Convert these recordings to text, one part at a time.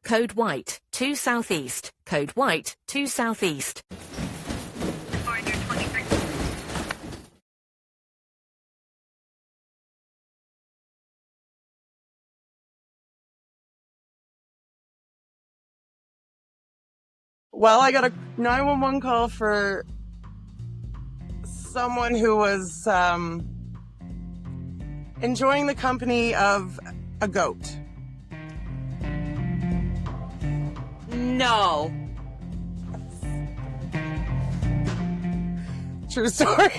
Code white, 2 southeast. Code white, 2 southeast. Well, I got a 911 call for someone who was enjoying the company of a goat. No. True story.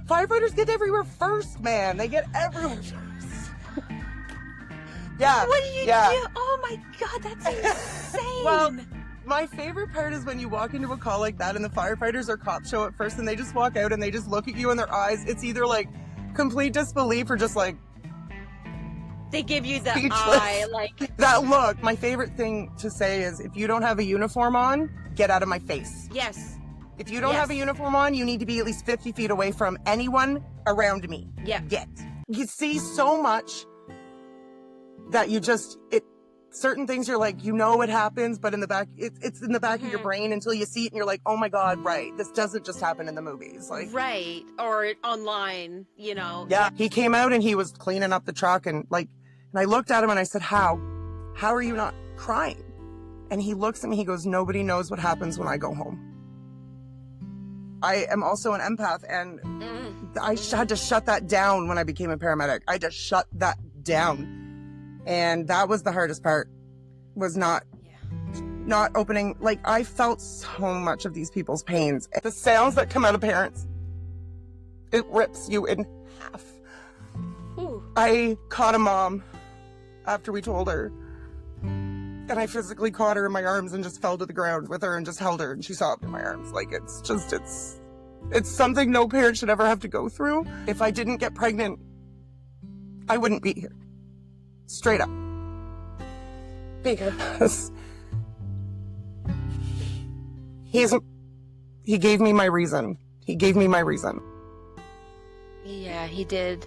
Firefighters get everywhere first, man. They get everywhere first. Yeah. What do you yeah. do? Oh my God, that's insane. Well, my favorite part is when you walk into a call like that and the firefighters or cops show up first and they just walk out and they just look at you in their eyes. It's either like complete disbelief or just like they give you the speechless. eye, like that look. My favorite thing to say is if you don't have a uniform on, get out of my face. yes. If you don't have a uniform on, you need to be at least 50 feet away from anyone around me. Yeah. You see so much that you just, certain things you're like, it happens, but in the back, it's in the back of your brain until you see it and you're like, oh my God, right. This doesn't just happen in the movies. Like, Right. Or online, you know. yeah. He came out and he was cleaning up the truck and I looked at him and I said, how are you not crying? And he looks at me, he goes, nobody knows what happens when I go home. I am also an empath and I had to shut that down when I became a paramedic. I just shut that down. And that was the hardest part, was not opening. Like, I felt so much of these people's pains. The sounds that come out of parents, it rips you in half. Ooh. I caught a mom after we told her. And I physically caught her in my arms and just fell to the ground with her and just held her and she sobbed in my arms. Like, it's something no parent should ever have to go through. If I didn't get pregnant, I wouldn't be here. Straight up. Because he gave me my reason. He gave me my reason. Yeah, he did.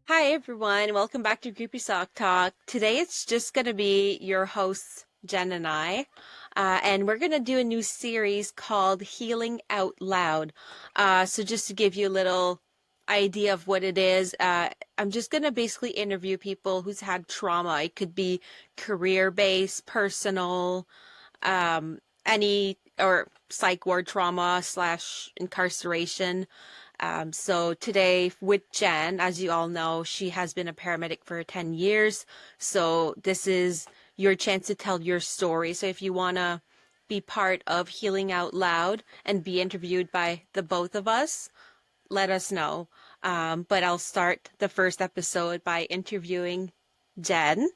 Hi everyone, welcome back to Grippy Sock Talk. Today it's just going to be your hosts, Jen and I, and we're going to do a new series called Healing Out Loud. So just to give you a little idea of what it is, I'm just going to basically interview people who's had trauma. It could be career-based, personal, any or psych ward trauma / incarceration. So today with Jen, as you all know, she has been a paramedic for 10 years. So this is your chance to tell your story. So if you want to be part of Healing Out Loud and be interviewed by the both of us, let us know. But I'll start the first episode by interviewing Jen.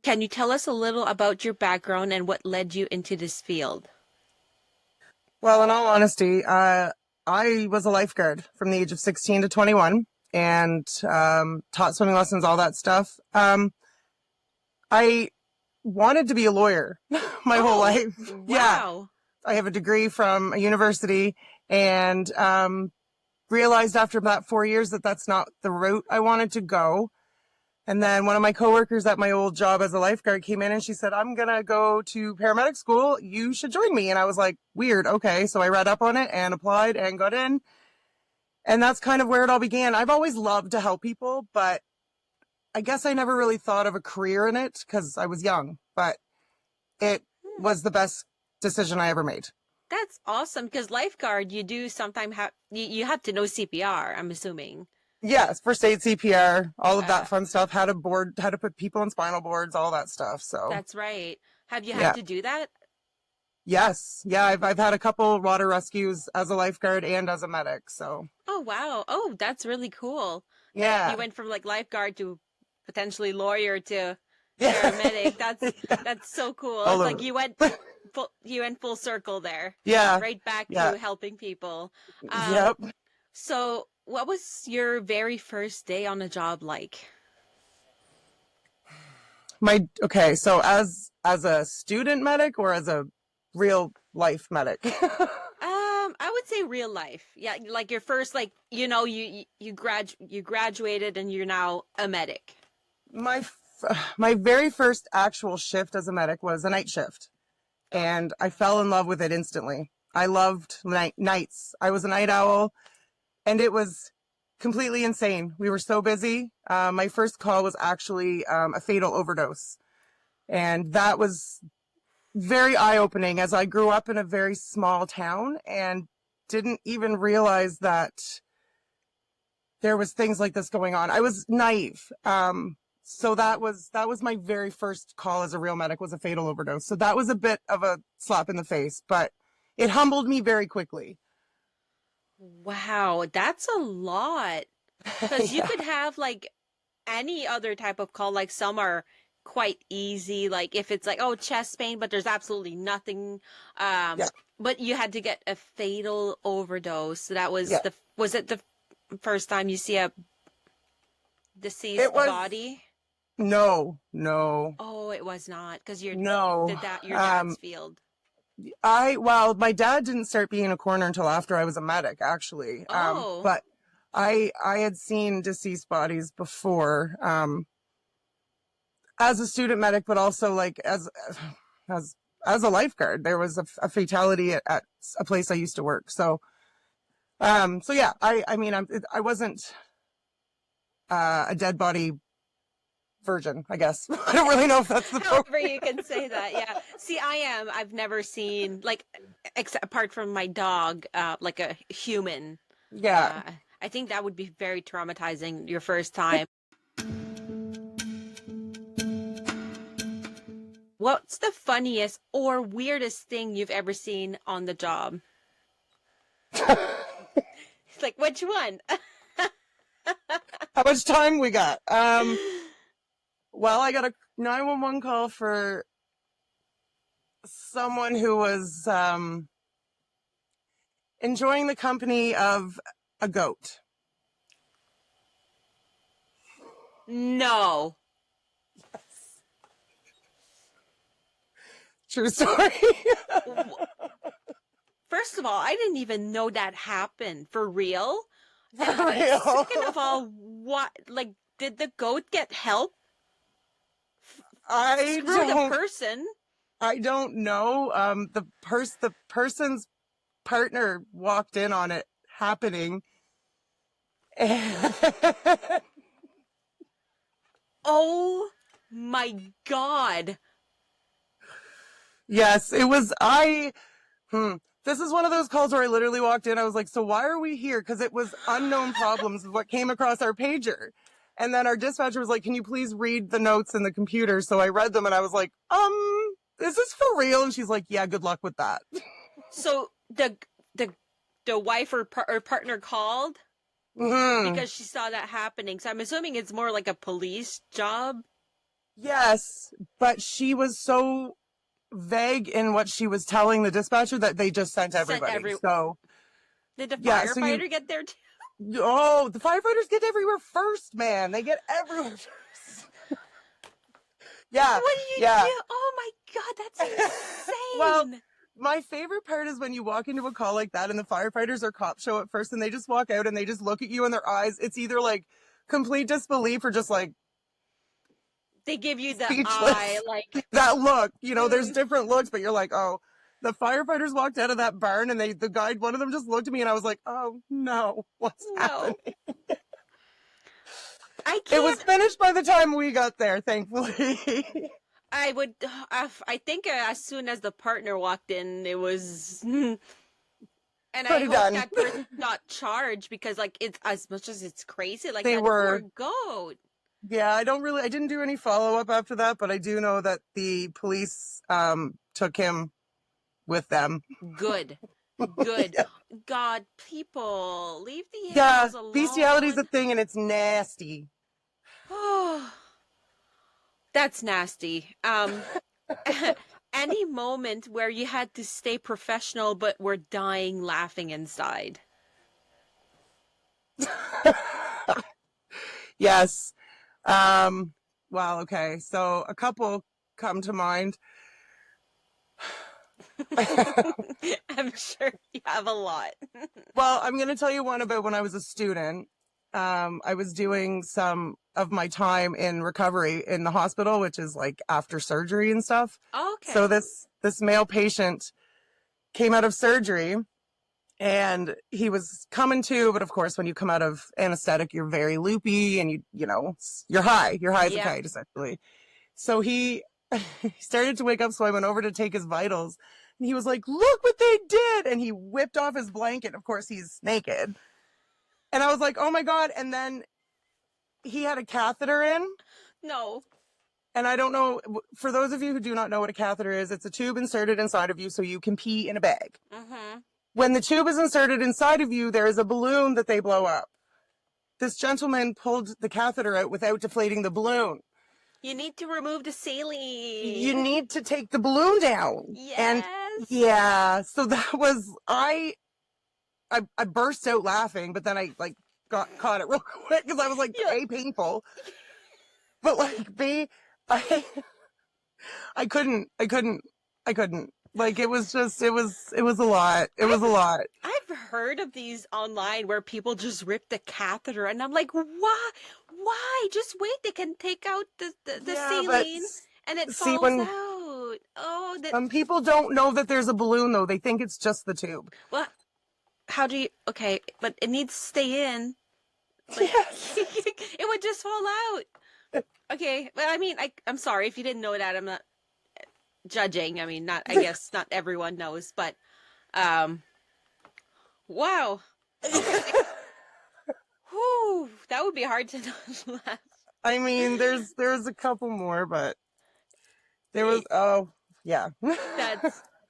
Can you tell us a little about your background and what led you into this field? Well, in all honesty, I was a lifeguard from the age of 16 to 21 and taught swimming lessons, all that stuff. I wanted to be a lawyer my whole life. Wow. Yeah. I have a degree from a university and realized after about 4 years that that's not the route I wanted to go. And then one of my coworkers at my old job as a lifeguard came in and she said, I'm going to go to paramedic school. You should join me. And I was like, weird. Okay. So I read up on it and applied and got in. And that's kind of where it all began. I've always loved to help people, but I guess I never really thought of a career in it because I was young, but it was the best decision I ever made. That's awesome because lifeguard, you do sometimes have, you have to know CPR, I'm assuming. Yes, first aid, CPR, all of that fun stuff, how to put people on spinal boards, all that stuff. So that's right. Have you had to do that? Yes. Yeah, I've had a couple water rescues as a lifeguard and as a medic. So. Oh, wow. Oh, that's really cool. Yeah. You went from like lifeguard to potentially lawyer to paramedic. That's so cool. It's like you went full circle there. Yeah. Right back to helping people. Yep. So what was your very first day on the job like? So as a student medic or as a real life medic? I would say real life. Yeah, like your first, like, you graduated and you're now a medic. My very first actual shift as a medic was a night shift, and I fell in love with it instantly. I loved nights. I was a night owl, and it was completely insane. We were so busy. My first call was actually a fatal overdose, and that was very eye-opening, as I grew up in a very small town and didn't even realize that there was things like this going on. I was naive. So that was my very first call as a real medic, was a fatal overdose. So that was a bit of a slap in the face, but it humbled me very quickly. Wow, that's a lot. Because you Yeah. could have like any other type of call, like some are quite easy, like if it's like, oh, chest pain, but there's absolutely nothing. Yeah. But you had to get a fatal overdose. So that was Yeah. was it the first time you see a deceased It was, body? no. Oh, it was not, because No. your dad's field. Well, my dad didn't start being a coroner until after I was a medic, actually. Oh, But I had seen deceased bodies before, as a student medic, but also like as as a lifeguard. There was a fatality at a place I used to work. So yeah, I mean, I wasn't a dead body virgin, I guess. I don't really know if that's the however you can say that. Yeah. See, I've never seen, like, except apart from my dog, like a human. Yeah. I think that would be very traumatizing your first time. What's the funniest or weirdest thing you've ever seen on the job? It's like, which one? How much time we got? Well, I got a 911 call for someone who was enjoying the company of a goat. No. True story. First of all, I didn't even know that happened. For real? For And real. second of all, what, like, did the goat get help? I Screw the don't. person. I don't know. The person's partner walked in on it happening. Oh my God. Yes, it was. This is one of those calls where I literally walked in. I was like, so why are we here? Because it was unknown problems of what came across our pager. And then our dispatcher was like, can you please read the notes in the computer? So I read them and I was like, is this for real? And she's like, yeah, good luck with that. So the wife or partner called Mhm. because she saw that happening. So I'm assuming it's more like a police job. Yes, but she was so vague in what she was telling the dispatcher that they just sent everybody. So Did the yeah, firefighter get there too? the firefighters get everywhere first, man. They get everywhere first. Yeah, What do you yeah. do? Oh my God, that's insane. Well, my favorite part is when you walk into a call like that and the firefighters or cops show up first and they just walk out and they just look at you in their eyes. It's either like complete disbelief or just like they give you the speechless. eye, like, That look, there's different looks, but you're like, oh, the firefighters walked out of that barn and the guy, one of them just looked at me and I was like, oh no, what's no. happening? I It was can't. finished by the time we got there, thankfully. I would. I think as soon as the partner walked in, it was. And I Pretty hope done. that person got charged because, like, it's as much as it's crazy, like They that were. poor goat. Yeah, I didn't do any follow up after that, but I do know that the police took him with them. Good, good. Yeah. God, people, leave the Yeah, animals bestiality is a alone. thing and it's nasty. Oh, that's nasty. Any moment where you had to stay professional but were dying laughing inside. Yes. Well, okay. So a couple come to mind. I'm sure you have a lot. Well, I'm going to tell you one about when I was a student. I was doing some of my time in recovery in the hospital, which is like after surgery and stuff. So Okay. this male patient came out of surgery and he was coming to, but of course, when you come out of anesthetic, you're very loopy and you're high. You're high as a Yeah. kite, essentially. So he started to wake up. So I went over to take his vitals and he was like, look what they did. And he whipped off his blanket. Of course, he's naked. And I was like, oh my God. And then he had a catheter in. No. And I don't know, for those of you who do not know what a catheter is, it's a tube inserted inside of you so you can pee in a bag. Mm-hmm. When the tube is inserted inside of you, there is a balloon that they blow up. This gentleman pulled the catheter out without deflating the balloon. You need to remove the saline. You need to take the balloon down. Yes. And yeah, so that was, I burst out laughing, but then I like caught it real quick because I was like, A, painful, but like B, I couldn't. Like it was just, it was a lot. It was a lot. I've heard of these online where people just rip the catheter, and I'm like, why? Why? Just wait. They can take out the Yeah, saline, but and it see, falls out. Oh, that. some people don't know that there's a balloon though. They think it's just the tube. Well, how do you? Okay, but it needs to stay in. Like, Yes. it would just fall out. Okay, but I mean, I'm sorry if you didn't know that. I'm not judging. I mean, I guess not everyone knows, but wow. Okay. Whew, that would be hard to not laugh. I mean, there's a couple more, but there was, oh yeah.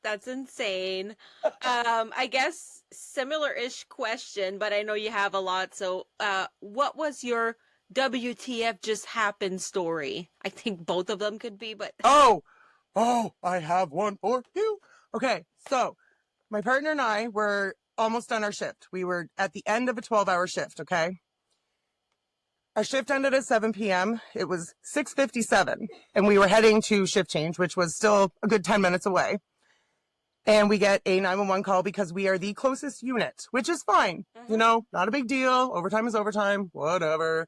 That's insane. I guess similar-ish question, but I know you have a lot. So, what was your WTF just happened story? I think both of them could be, but Oh, I have one for you. Okay, so my partner and I were almost done our shift. We were at the end of a 12-hour shift, okay? Our shift ended at 7 p.m. It was 6:57, and we were heading to shift change, which was still a good 10 minutes away. And we get a 911 call because we are the closest unit, which is fine. You know, not a big deal. Overtime is overtime, whatever.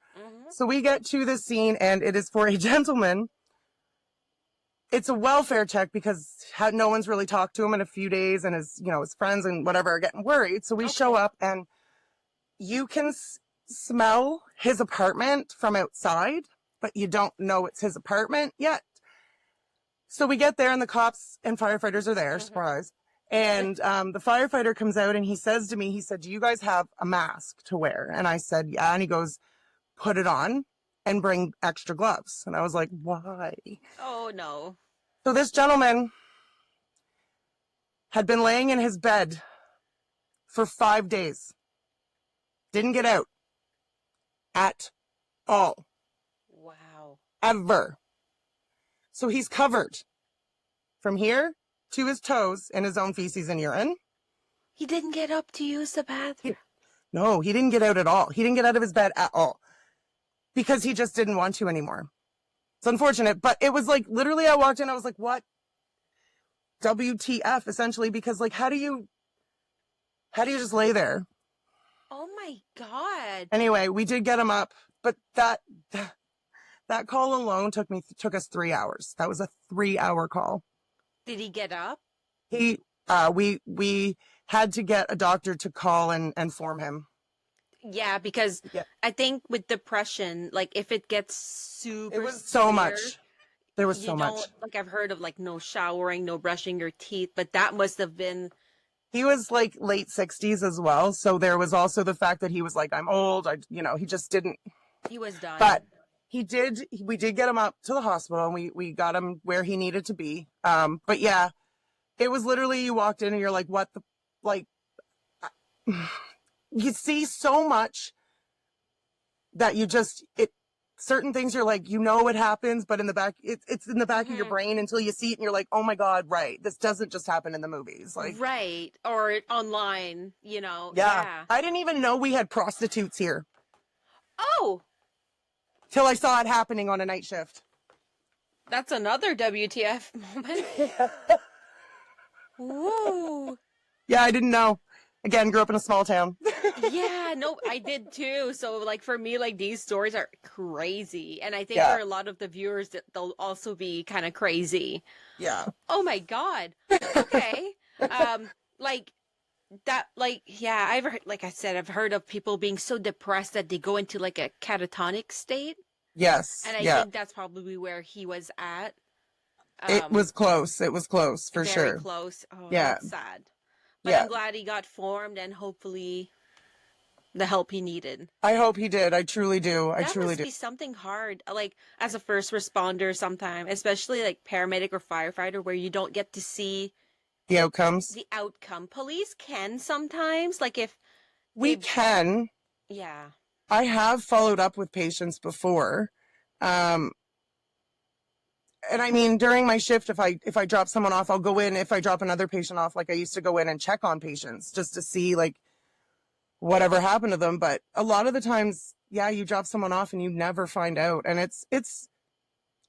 So we get to the scene, and it is for a gentleman. It's a welfare check because no one's really talked to him in a few days, and his friends and whatever are getting worried. So we show up, and you can smell his apartment from outside, but you don't know it's his apartment yet. So we get there and the cops and firefighters are there, surprise. And the firefighter comes out and he says to me, he said, do you guys have a mask to wear? And I said, yeah. And he goes, put it on and bring extra gloves. And I was like, why? oh no. So this gentleman had been laying in his bed for 5 days. Didn't get out at all. Wow. Ever. So he's covered from here to his toes in his own feces and urine. He didn't get up to use the bathroom. No, he didn't get out at all. He didn't get out of his bed at all because he just didn't want to anymore. It's unfortunate, but it was like literally I walked in, I was like, what? WTF, essentially, because like, how do you just lay there? Oh my God. Anyway, we did get him up, but that call alone took us 3 hours. That was a 3-hour call. Did he get up? We had to get a doctor to call and inform him. Yeah, because I think with depression, like if it gets super It was so severe, much. There was so much. Like I've heard of like no showering, no brushing your teeth, but that must have been. He was like late 60s as well. So there was also the fact that he was like, I'm old. He just didn't. He was done. But we did get him up to the hospital and we got him where he needed to be. But yeah, it was literally, you walked in and you're like, what the, like, you see so much that certain things you're like, it happens, but in the back, it's in the back of your brain until you see it and you're like, oh my God, right. This doesn't just happen in the movies. Like, right. Or online, Yeah. I didn't even know we had prostitutes here Oh, till I saw it happening on a night shift. that's another WTF moment. Ooh. Yeah, I didn't know. Again, grew up in a small town. Yeah, no, I did too. So like for me, like these stories are crazy. And I think Yeah, for a lot of the viewers that they'll also be kind of crazy. yeah. Oh my God. Okay. Um, like that, like, yeah, I've heard, like I said, I've heard of people being so depressed that they go into like a catatonic state. Yes, And I yeah. think that's probably where he was at. It Um, was close. It was close for Very sure. close. Oh, Yeah, that's sad. But yeah. I'm glad he got formed and hopefully the help he needed. I hope he did. I truly do. I That truly must do. be something hard, like as a first responder sometime, especially like paramedic or firefighter, where you don't get to see The outcomes. the outcome. Police can sometimes, like if We they, can. yeah. I have followed up with patients before. Um, and I mean, during my shift, if I drop someone off, I'll go in. If I drop another patient off, like I used to go in and check on patients just to see like whatever happened to them. But a lot of the times, yeah, you drop someone off and you never find out. And it's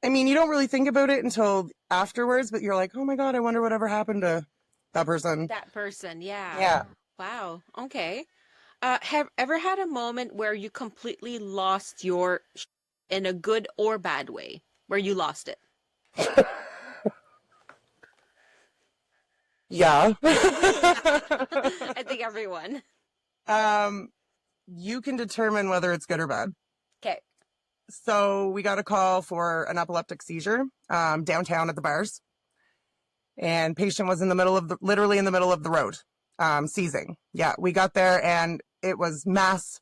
I mean, you don't really think about it until afterwards, but you're like, oh my God, I wonder whatever happened to that person. That person, yeah. Yeah. Wow. Okay. Have ever had a moment where you completely lost your in a good or bad way, where you lost it? Yeah. I think everyone. um, you can determine whether it's good or bad. Okay. So we got a call for an epileptic seizure downtown at the bars, and patient was in the middle of literally in the middle of the road, seizing. Yeah, we got there and it was mass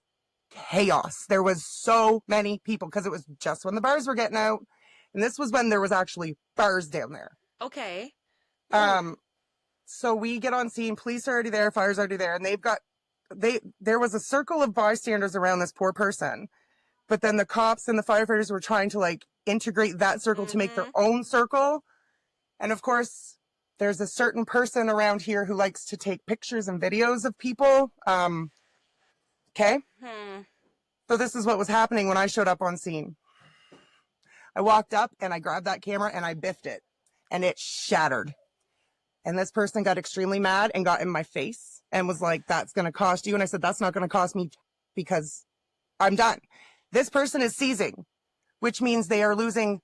chaos. There was so many people because it was just when the bars were getting out, and this was when there was actually bars down there. Okay. Ooh. Um, so we get on scene. Police are already there, fire's already there, and there was a circle of bystanders around this poor person. But then the cops and the firefighters were trying to like integrate that circle to make their Mm-hmm. own circle. And of course, there's a certain person around here who likes to take pictures and videos of people. Okay. Hmm. So this is what was happening when I showed up on scene. I walked up and I grabbed that camera and I biffed it and it shattered. And this person got extremely mad and got in my face and was like, that's going to cost you. And I said, that's not going to cost me because I'm done. This person is seizing, which means they are losing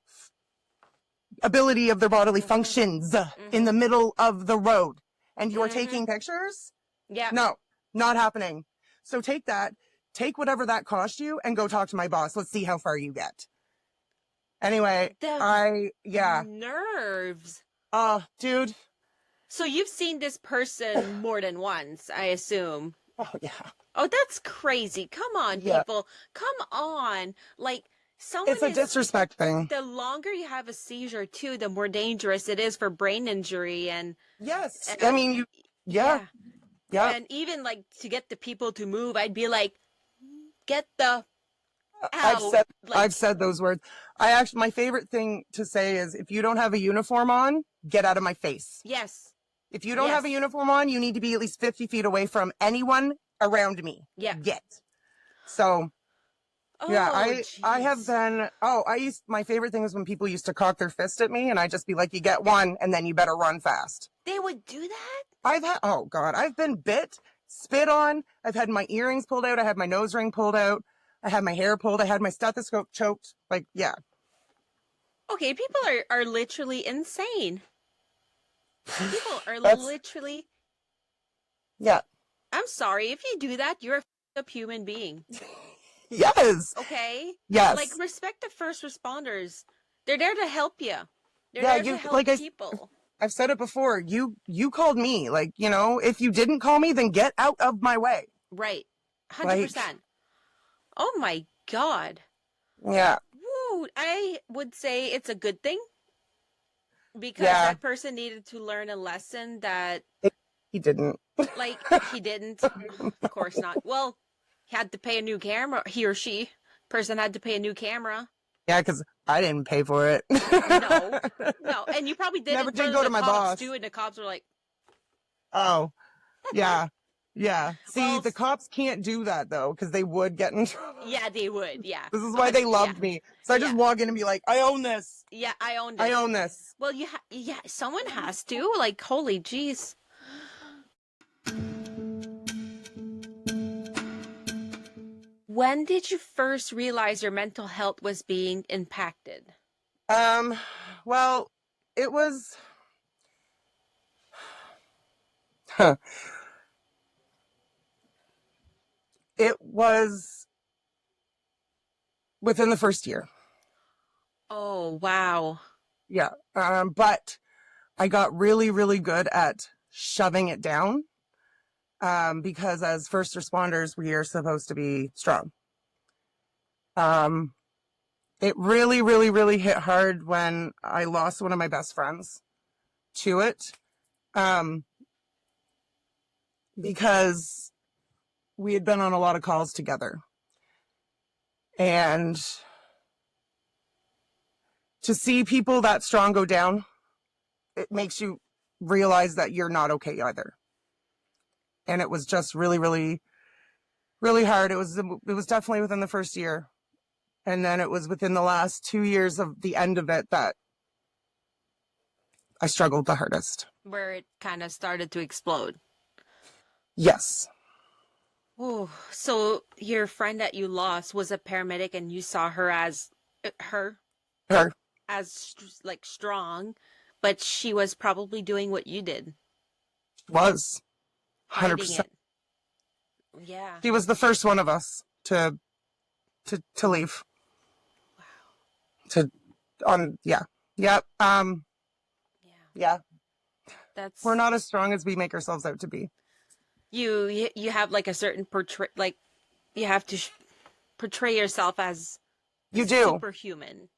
ability of their bodily functions in the middle of the road. And you're taking pictures? Yeah. No, not happening. So take that, take whatever that cost you and go talk to my boss. Let's see how far you get. Anyway, The nerves. Dude. So you've seen this person more than once, I assume. Oh, yeah. Oh, that's crazy. Come on, Yeah. people. Come on. Like, someone It's a is, disrespect thing. the longer you have a seizure, too, the more dangerous it is for brain injury. And Yes. I mean, yeah. And even, like, to get the people to move, I'd be like, get the I've out. said Like, I've said those words. My favorite thing to say is if you don't have a uniform on, get out of my face. yes. If you don't have a uniform on, you need to be at least 50 feet away from anyone around me. Yeah. So yeah, Oh, I have jeez. been, my favorite thing was when people used to cock their fist at me and I'd just be like, you get one and then you better run fast. They would do that? I've been bit, spit on. I've had my earrings pulled out. I had my nose ring pulled out. I had my hair pulled. I had my stethoscope choked. Like, yeah. Okay, people are literally insane. People are literally. Yeah. I'm sorry. If you do that, you're a up human being. Yes. Okay? Yes. Like, respect the first responders. They're there to help you. They're Yeah, there to help people. I've said it before. You called me. Like, if you didn't call me, then get out of my way. Right. 100%. Oh my God. Yeah. Woo. I would say it's a good thing. Because that person needed to learn a lesson that... He didn't. Like, he didn't. Of course not. Well, he had to pay a new camera. He or she. Person had to pay a new camera. Yeah, because I didn't pay for it. No. And you probably did Never it in did front go of to the my cops, boss. too, and the cops were like... Oh, yeah. Yeah. See, Well, the cops can't do that, though, because they would get in trouble. Yeah, they would. Yeah. This is why they loved me. So I just walk in and be like, I own this. Yeah, I own this. I own this. Well, someone has to. Like, holy jeez. When did you first realize your mental health was being impacted? Well, it was, huh, it was within the first year. Oh, wow. Yeah. But I got really, really good at shoving it down. Because as first responders, we are supposed to be strong. It really, really, really hit hard when I lost one of my best friends to it. Because we had been on a lot of calls together. And to see people that strong go down, it makes you realize that you're not okay either. And it was just really, really, really hard. It was definitely within the first year. And then it was within the last 2 years of the end of it that I struggled the hardest. Where it kind of started to explode. Yes. Oh, so your friend that you lost was a paramedic and you saw her as her Her. as like strong, but she was probably doing what you did, Was. hiding 100%. it. Yeah. She was the first one of us to leave. Wow. Yeah. Yep. Yeah. Yeah. That's We're not as strong as we make ourselves out to be. you have like a certain you have to portray yourself as You do. superhuman.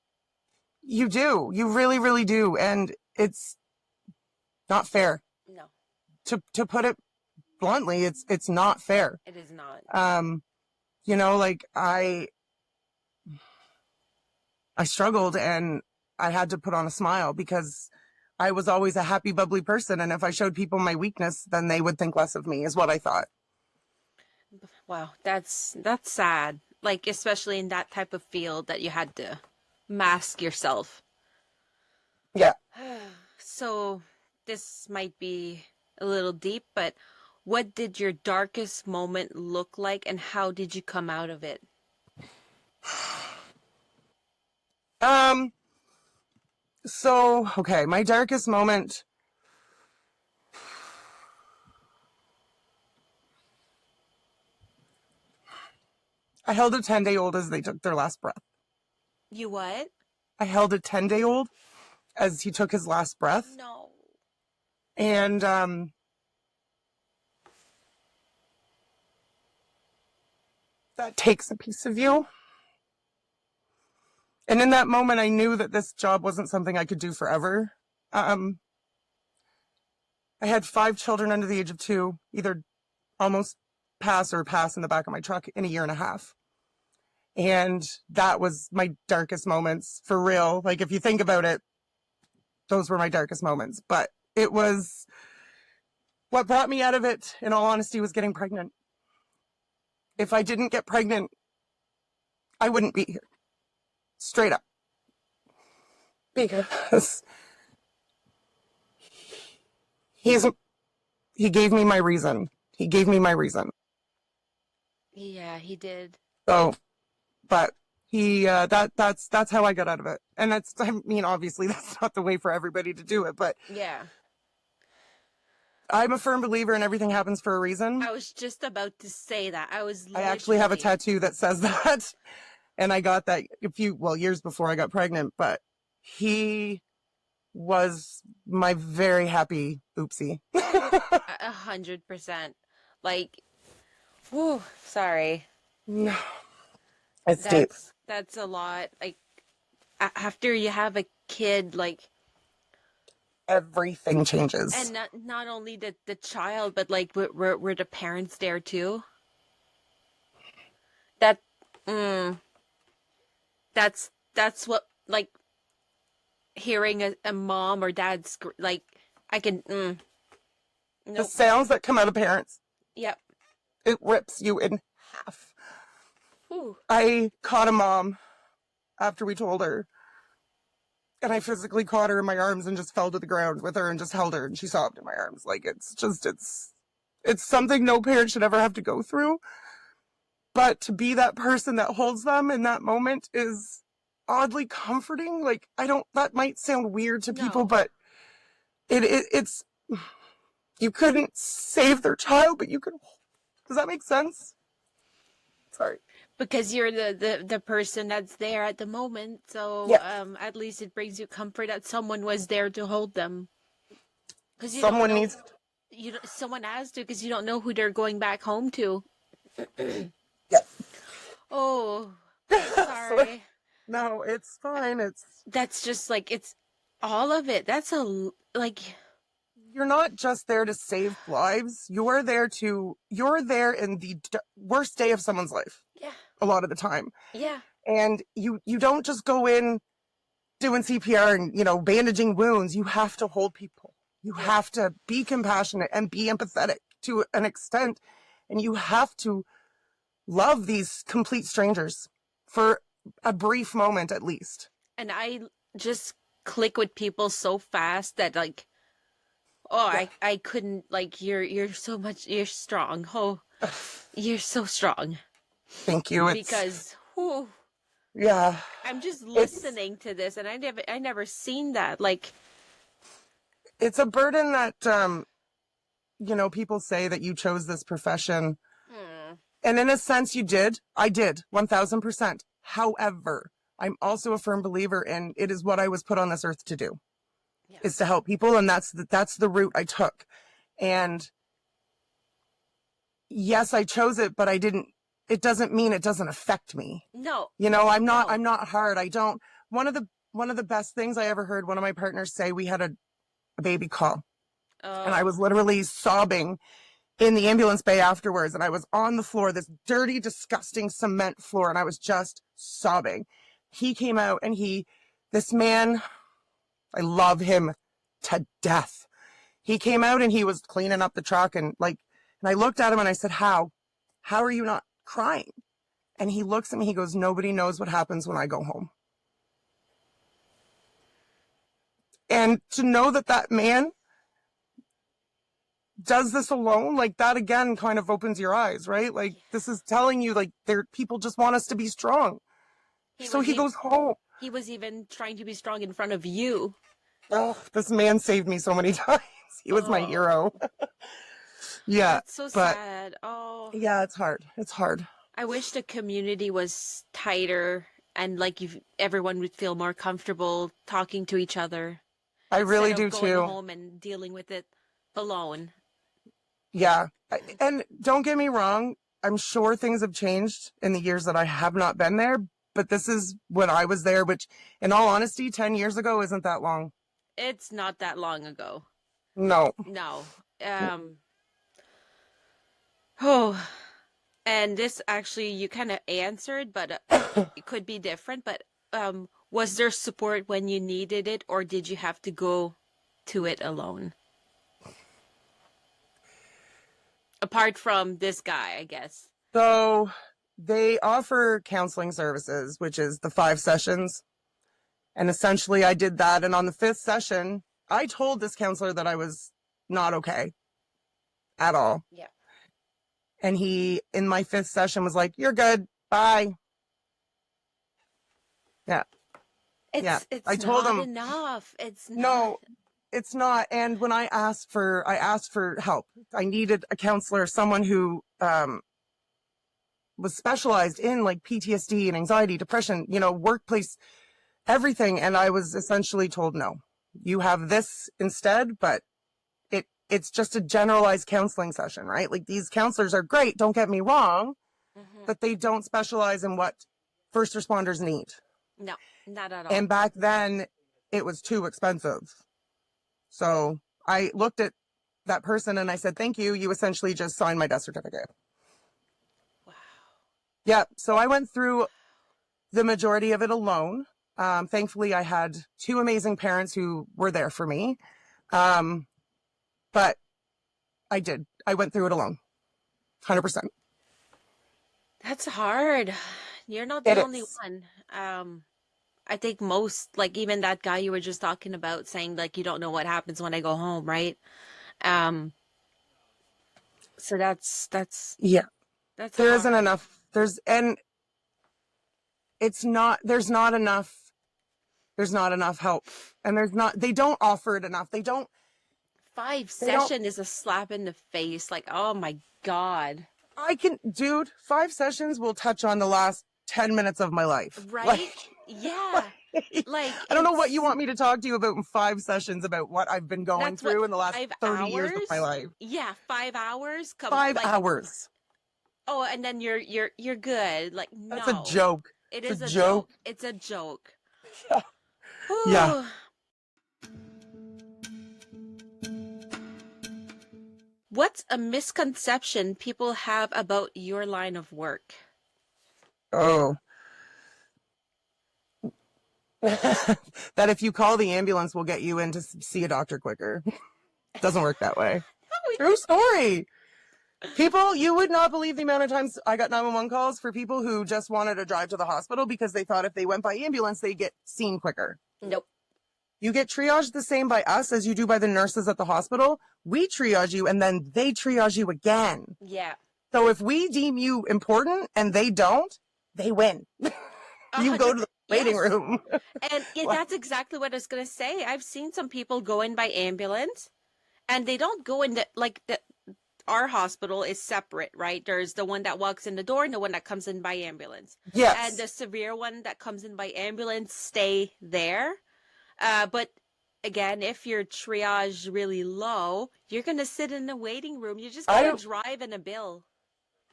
You do. You really, really do. And it's not fair. No, To put it bluntly, it's not fair. it is not. Like I struggled and I had to put on a smile because I was always a happy, bubbly person. And if I showed people my weakness, then they would think less of me, is what I thought. Wow, that's sad. Like especially in that type of field that you had to mask yourself. Yeah. So this might be a little deep, but what did your darkest moment look like and how did you come out of it? So, okay, my darkest moment. I held a 10-day-old as they took their last breath. You what? I held a 10-day-old as he took his last breath. No. And that takes a piece of you. And in that moment, I knew that this job wasn't something I could do forever. I had 5 children under the age of 2, either almost pass or pass in the back of my truck in a year and a half. And that was my darkest moments, for real. Like, if you think about it, those were my darkest moments. But it was, what brought me out of it, in all honesty, was getting pregnant. If I didn't get pregnant, I wouldn't be here. Straight up. Because he gave me my reason. He gave me my reason. Yeah, he did. So, but he, that's how I got out of it. And obviously that's not the way for everybody to do it, but Yeah. I'm a firm believer in everything happens for a reason. I was just about to say that. I actually have a literally- tattoo that says that. And I got that years before I got pregnant, but he was my very happy oopsie. 100%. Like, whew, sorry. No, it's deep. That's a lot. Like, after you have a kid, like, Everything changes. and not only the child, but like, were the parents there too? That, that's what, like, hearing a mom or dad like, I can, The nope. sounds that come out of parents, Yep. it rips you in half. Whew. I caught a mom after we told her, and I physically caught her in my arms and just fell to the ground with her and just held her, and she sobbed in my arms. Like, it's something no parent should ever have to go through. but to be that person that holds them in that moment is oddly comforting. Like, that might sound weird to people, No. but it's, you couldn't save their child, but you could. Does that make sense? Sorry. Because you're the person that's there at the moment, so Yeah. at least it brings you comfort that someone was there to hold them. Because you don't Someone know, needs. someone has to, because you don't know who they're going back home to. Yeah. Oh, So, sorry. no, it's fine. That's just like it's all of it. That's like You're not just there to save lives. You're there in the worst day of someone's life yeah, a lot of the time. yeah. And you don't just go in doing CPR and, bandaging wounds. You have to hold people. You Yeah. have to be compassionate and be empathetic to an extent. And you have to love these complete strangers for a brief moment, at least. And I just click with people so fast that like, oh, Yeah. I couldn't, like, you're strong. Oh, you're so strong. Thank you. Because whew, Yeah, I'm just it's, listening to this and I never seen that. Like, it's a burden that, people say that you chose this profession. hmm, And in a sense, you did. I did, 1000%. However, I'm also a firm believer in it is what I was put on this earth to do, yeah. is to help people. And that's the route I took. And yes, I chose it, but it doesn't mean it doesn't affect me. No, I'm no. not hard. I don't, one of the best things I ever heard one of my partners say, we had a baby call and I was literally sobbing in the ambulance bay afterwards. And I was on the floor, this dirty, disgusting cement floor. And I was just sobbing. He came out and this man, I love him to death. He came out and he was cleaning up the truck and I looked at him and I said, how are you not crying? And he looks at me, he goes, nobody knows what happens when I go home. And to know that man does this alone, like that again kind of opens your eyes, right? Like this is telling you like people just want us to be strong. So he goes home. He was even trying to be strong in front of you. Oh, this man saved me so many times. He was my hero. Yeah. That's so but sad. Oh, yeah, it's hard. It's hard. I wish the community was tighter and like everyone would feel more comfortable talking to each other I instead really of do going too. home and dealing with it alone. Yeah. And don't get me wrong. I'm sure things have changed in the years that I have not been there, but this is when I was there, which in all honesty, 10 years ago isn't that long. It's not that long ago. No. No. Oh, and this actually you kind of answered, but it could be different. But was there support when you needed it, or did you have to go to it alone? Apart from this guy, I guess. So they offer counseling services, which is the 5 sessions. And essentially I did that. And on the 5th session, I told this counselor that I was not okay at all. Yeah. And he, in my 5th session, was like, you're good. Bye. Yeah. It's I told not him, enough. It's not. no, it's not. And when I asked for help, I needed a counselor, someone who, was specialized in like PTSD and anxiety, depression, workplace, everything. And I was essentially told, no, you have this instead, but it's just a generalized counseling session, right? Like these counselors are great. Don't get me wrong, but they don't specialize in what first responders need. No, not at all. And back then it was too expensive. So I looked at that person and I said, thank you. You essentially just signed my death certificate. Wow. Yeah. So I went through the majority of it alone. Thankfully, I had 2 amazing parents who were there for me. But I went through it alone. 100%. That's hard. You're not the It only is. one. I think most, like even that guy you were just talking about saying like you don't know what happens when I go home, right? So that's Yeah. There hard. isn't enough and there's not enough help, and they don't offer it enough. Five They don't. session is a slap in the face. Like, oh my God. Dude, 5 sessions will touch on the last 10 minutes of my life. Right? Yeah. Like, I don't know what you want me to talk to you about in 5 sessions about what I've been going through in the last 30 years of my life. Yeah, 5 hours. 5 hours. Oh, and then you're good. Like, That's no. a joke. It's a joke. It's a joke. Yeah. Ooh. Yeah. What's a misconception people have about your line of work? Oh. That if you call the ambulance, we'll get you in to see a doctor quicker. Doesn't work that way. True story. People, you would not believe the amount of times I got 911 calls for people who just wanted to drive to the hospital because they thought if they went by ambulance, they'd get seen quicker. Nope. You get triaged the same by us as you do by the nurses at the hospital. We triage you and then they triage you again. Yeah. So if we deem you important and they don't, they win. You go to the waiting room. And that's exactly what I was going to say. I've seen some people go in by ambulance and they don't go in our hospital is separate, right? There's the one that walks in the door and the one that comes in by ambulance. Yes. And the severe one that comes in by ambulance stay there. But again, if your triage really low, you're going to sit in the waiting room. You just got to drive in a bill.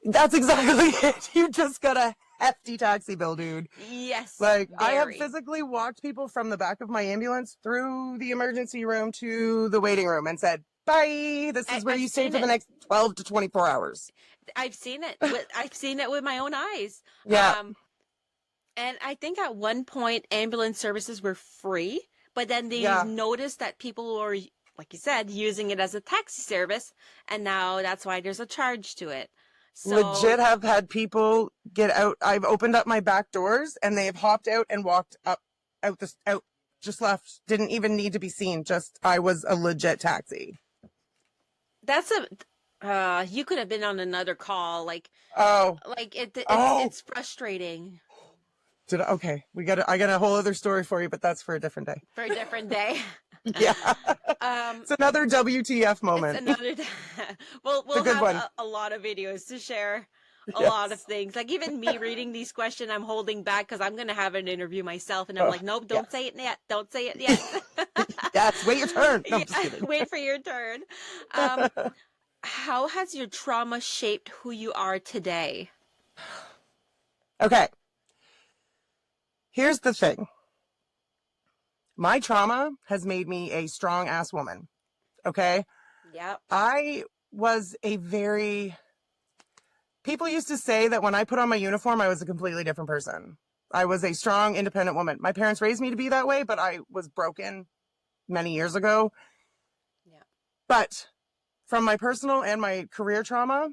That's exactly it. You just got a hefty taxi bill, dude. Yes. Like, I have physically walked people from the back of my ambulance through the emergency room to the waiting room and said, bye, this is where you stay for the next 12 to 24 hours. I've seen it. I've seen it with my own eyes. Yeah. And I think at one point ambulance services were free, but then they noticed that people were, like you said, using it as a taxi service, and now that's why there's a charge to it. So, legit have had people get out. I've opened up my back doors and they've hopped out and walked out, just left. Didn't even need to be seen. I was a legit taxi. That's you could have been on another call. It's frustrating. Okay. I got a whole other story for you, but that's for a different day. For a different day. Yeah. It's another WTF moment. We'll have a lot of videos to share. A lot of things. Like even me reading these questions, I'm holding back because I'm going to have an interview myself. And I'm like, nope, don't say it yet. Don't say it yet. Yes, wait your turn. No, I'm just kidding. Wait for your turn. How has your trauma shaped who you are today? Okay. Here's the thing. My trauma has made me a strong ass woman. Okay? Yep. I was people used to say that when I put on my uniform, I was a completely different person. I was a strong, independent woman. My parents raised me to be that way, but I was broken many years ago. Yeah. But from my personal and my career trauma,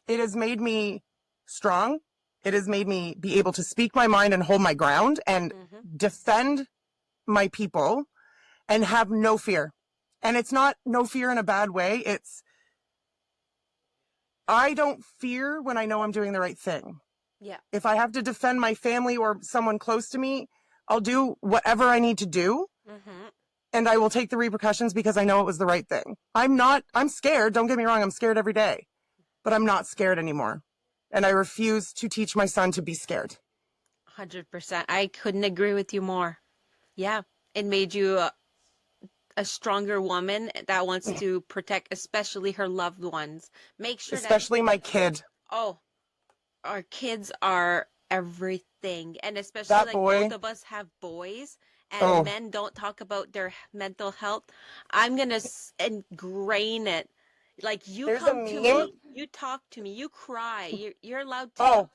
it has made me strong. It has made me be able to speak my mind and hold my ground and defend my people and have no fear. And it's not no fear in a bad way. I don't fear when I know I'm doing the right thing. Yeah. If I have to defend my family or someone close to me, I'll do whatever I need to do. And I will take the repercussions because I know it was the right thing. I'm scared. Don't get me wrong. I'm scared every day, but I'm not scared anymore. And I refuse to teach my son to be scared. 100%. I couldn't agree with you more. Yeah. It made you a stronger woman that wants to protect, especially her loved ones. Make sure especially my kid. Oh, our kids are everything. And especially both of us have boys and men don't talk about their mental health. I'm going to ingrain it. Like you come to me, you talk to me, you cry, you're allowed to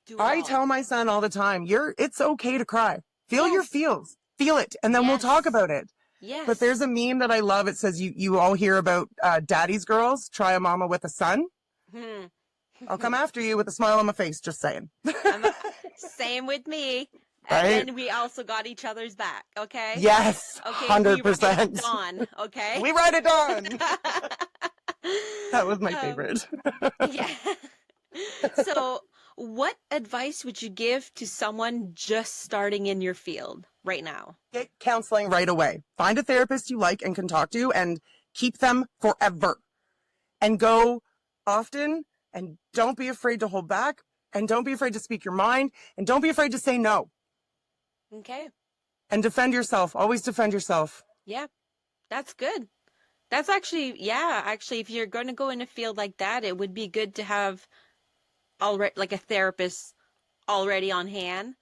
do it I tell my son all the time, it's okay to cry. Feel your feels. Feel it. And then we'll talk about it. Yes. But there's a meme that I love. It says, you all hear about daddy's girls, try a mama with a son. I'll come after you with a smile on my face, just saying. Same with me. Right? And then we also got each other's back, okay? Yes, okay, 100%. We ride it on, okay? We ride it on. That was my favorite. Yeah. So, what advice would you give to someone just starting in your field right now? Get counseling right away. Find a therapist you like and can talk to and keep them forever. And go often, and don't be afraid to hold back, and don't be afraid to speak your mind, and don't be afraid to say no. Okay. And defend yourself. Always defend yourself. Yeah, that's good. That's actually, yeah, actually, if you're going to go in a field like that, it would be good to have already like a therapist already on hand,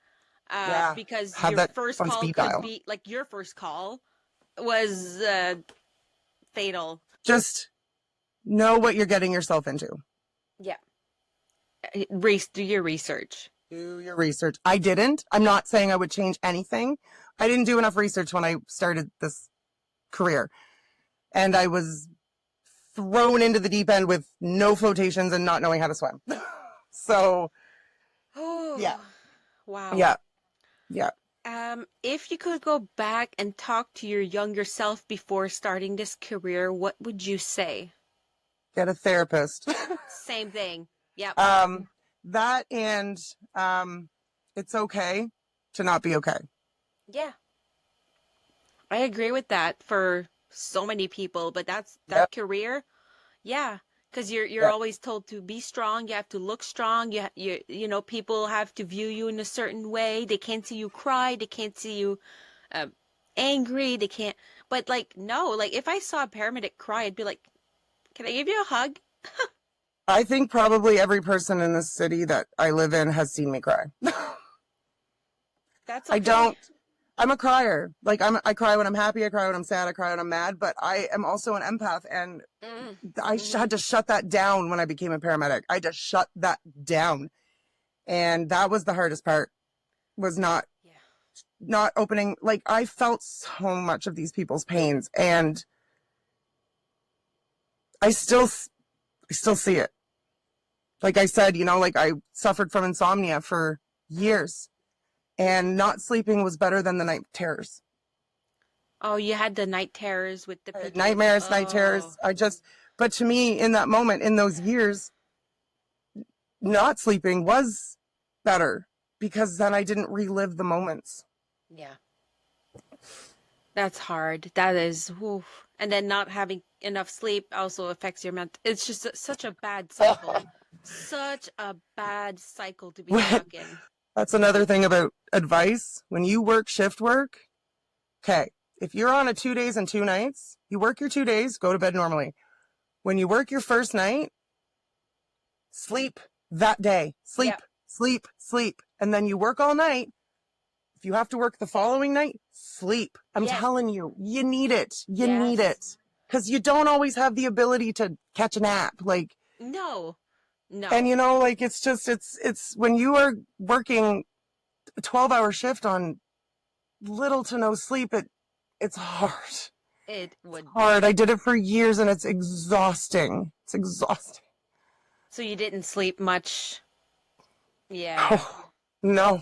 Yeah. because Have your that first on call speed could dial. be like your first call was fatal. Just know what you're getting yourself into. Yeah. Do your research. Do your research. I didn't. I'm not saying I would change anything. I didn't do enough research when I started this career. And I was thrown into the deep end with no flotations and not knowing how to swim. So, yeah, Oh, wow. yeah, yeah. If you could go back and talk to your younger self before starting this career, what would you say? Get a therapist. Same thing. Yep. um, that and it's okay to not be okay. Yeah. I agree with that for so many people, but that's that Yep, career. Yeah, because you're yep. always told to be strong. You have to look strong. You know people have to view you in a certain way. They can't see you cry. They can't see you uh, angry. They can't. But like no, like if I saw a paramedic cry, I'd be like, "Can I give you a hug?" I think probably every person in this city that I live in has seen me cry. That's I okay. don't. I'm a crier. Like I cry when I'm happy. I cry when I'm sad. I cry when I'm mad. But I am also an empath, and Mm, I mm-hmm. had to shut that down when I became a paramedic. I had to shut that down, and that was the hardest part. Was Yeah. not opening. Like I felt so much of these people's pains, and I still see it. Like I said, like I suffered from insomnia for Mm-hmm. years, and not sleeping was better than the night terrors. Oh, you had the night terrors with the I had PTSD. nightmares, night Oh, terrors. But to me, in that moment, in those years, not sleeping was better because then I didn't relive the moments. yeah. That's hard. That is, oof. And then not having enough sleep also affects your mental. It's just such a bad cycle. Such a bad cycle to be stuck in. That's another thing about advice. When you work shift work, okay, if you're on a 2 days and 2 nights, you work your 2 days, go to bed normally. When you work your first night, sleep that day. Yep. Sleep, sleep, sleep. And then you work all night. If you have to work the following night, sleep. I'm Yes. telling you, you need it. You need Yes. it. Because you don't always have the ability to catch a nap. Like, No. and No. like it's just, it's when you are working a 12-hour shift on little to no sleep, it's hard. It It's would be. hard. I did it for years and it's exhausting. It's exhausting. So you didn't sleep much. Yeah. Oh, no.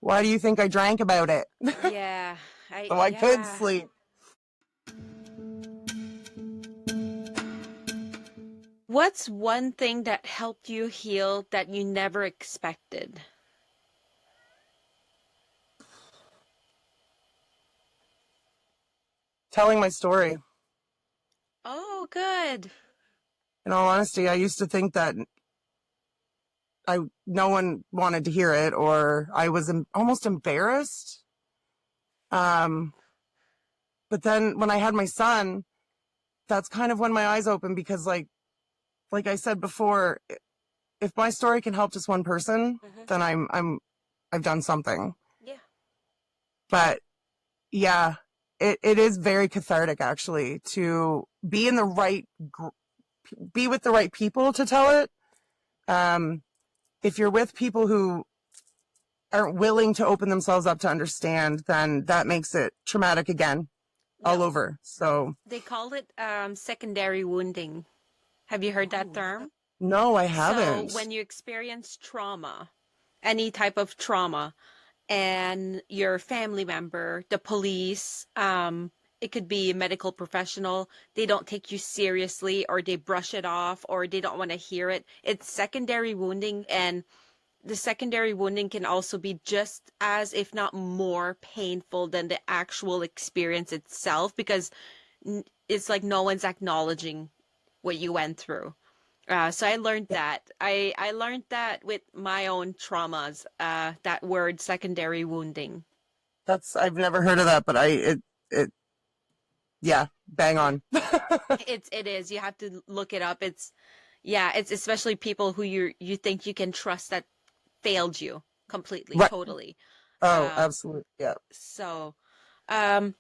Why do you think I drank about it? Yeah. So I could Yeah. sleep. What's one thing that helped you heal that you never expected? Telling my story. Oh, good. In all honesty, I used to think that no one wanted to hear it, or I was almost embarrassed. Um, but then when I had my son, that's kind of when my eyes opened because like I said before, if my story can help just one person, Hmm. then I've done something. Yeah. But yeah, it is very cathartic actually to be in the right be with the right people to tell it. If you're with people who aren't willing to open themselves up to understand, then that makes it traumatic again, all No. over. So, They call it secondary wounding. Have you heard that term? no, I So haven't. when you experience trauma, any type of trauma, and your family member, the police, it could be a medical professional, they don't take you seriously or they brush it off or they don't want to hear it. It's secondary wounding, and the secondary wounding can also be just as, if not more, painful than the actual experience itself, because it's like no one's acknowledging what you went through. So I learned that. I learned that with my own traumas, that word secondary wounding. I've never heard of that, but yeah, bang Yeah. on. It is. You have to look it up. It's especially people who you think you can trust that failed you completely, Right. totally. Oh, Um, absolutely. Yeah. so um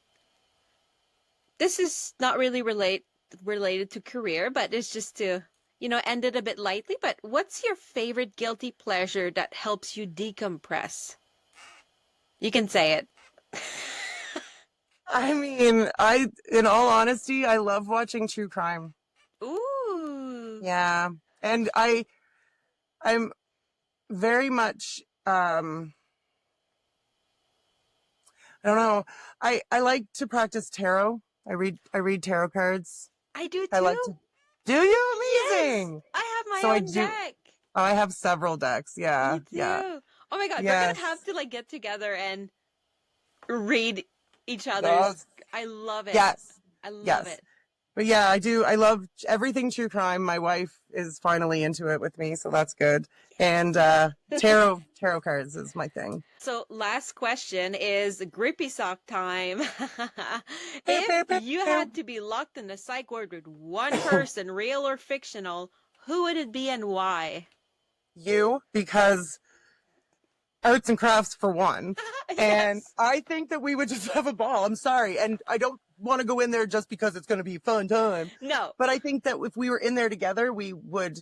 this is not really related to career, but it's just to, end it a bit lightly. But what's your favorite guilty pleasure that helps you decompress? You can say it. I mean, in all honesty, I love watching true crime. Ooh. Yeah. And I'm very much, I don't know. I like to practice tarot. I read tarot cards. I do I too. like to, do you? Yes, Amazing. I have So my I own do, deck. oh, I have several decks. Me Yeah. Yeah. too. Oh my God, we're gonna have Yes. to like get together and read each other's. Yes. I love it. Yes. I love Yes. it. But yeah, I do. I love everything true crime. My wife is finally into it with me, so that's good. And tarot cards is my thing. So, last question is grippy sock time. Pew, If pew, pew, you pew. had to be locked in a psych ward with one person, real or fictional, who would it be and why? You, because arts and crafts for one. And Yes. I think that we would just have a ball. I'm sorry. And I don't want to go in there just because it's going to be a fun time. No, But I think that if we were in there together, we would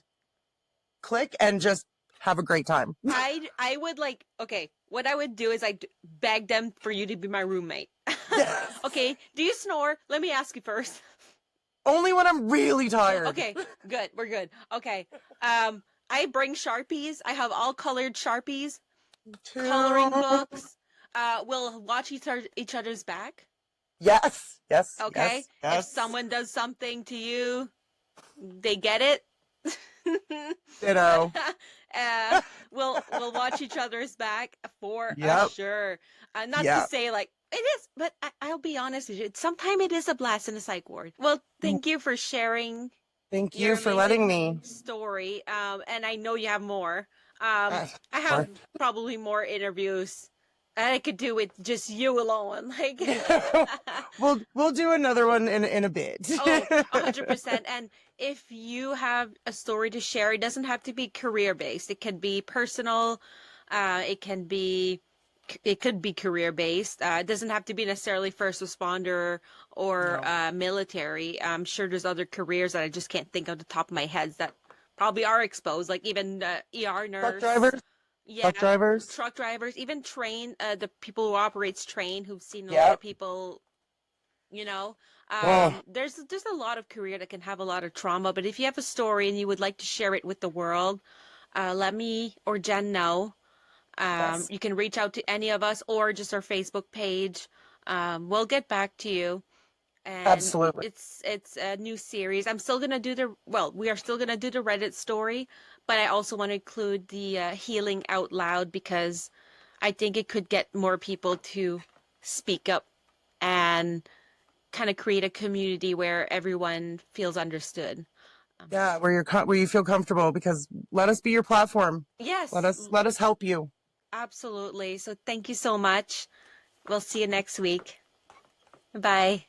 click and just have a great time. I would like, okay, what I would do is I'd beg them for you to be my roommate. Yes. Okay, do you snore? Let me ask you first. Only when I'm really tired. Okay, good. We're good. Okay. I bring Sharpies. I have all colored Sharpies, coloring books. We'll watch each other's back. Yes. Yes. Okay? Yes. If Yes. someone does something to you, they get it. Ditto. uh, we'll watch each other's back for Yep. sure. Not to Yeah. say like it is, but I'll be honest with you. Sometimes it is a blast in the psych ward. Well, thank you for sharing Thank your you for letting amazing me. story. And I know you have more. I have Or- probably more interviews that I could do with just you alone. Like, we'll do another one in a bit. oh, 100%. And if you have a story to share, it doesn't have to be career based. It can be personal. It can be. It could be career based. It doesn't have to be necessarily first responder or No. military. I'm sure there's other careers that I just can't think of the top of my head that probably are exposed, like even ER Truck nurse. drivers. Yeah, Truck drivers. truck drivers, even the people who operates train, who've seen a lot of Yep. people. You know, Oh, there's a lot of career that can have a lot of trauma. But if you have a story and you would like to share it with the world, let me or Jen know. yes. You can reach out to any of us or just our Facebook page. We'll get back to you. And Absolutely. it's a new series. I'm still gonna do we are still gonna do the Reddit story, but I also want to include the healing out loud because I think it could get more people to speak up and kind of create a community where everyone feels understood. Yeah, where you feel comfortable, because let us be your platform. Yes, Let us help you. absolutely. So thank you so much. We'll see you next week. Bye.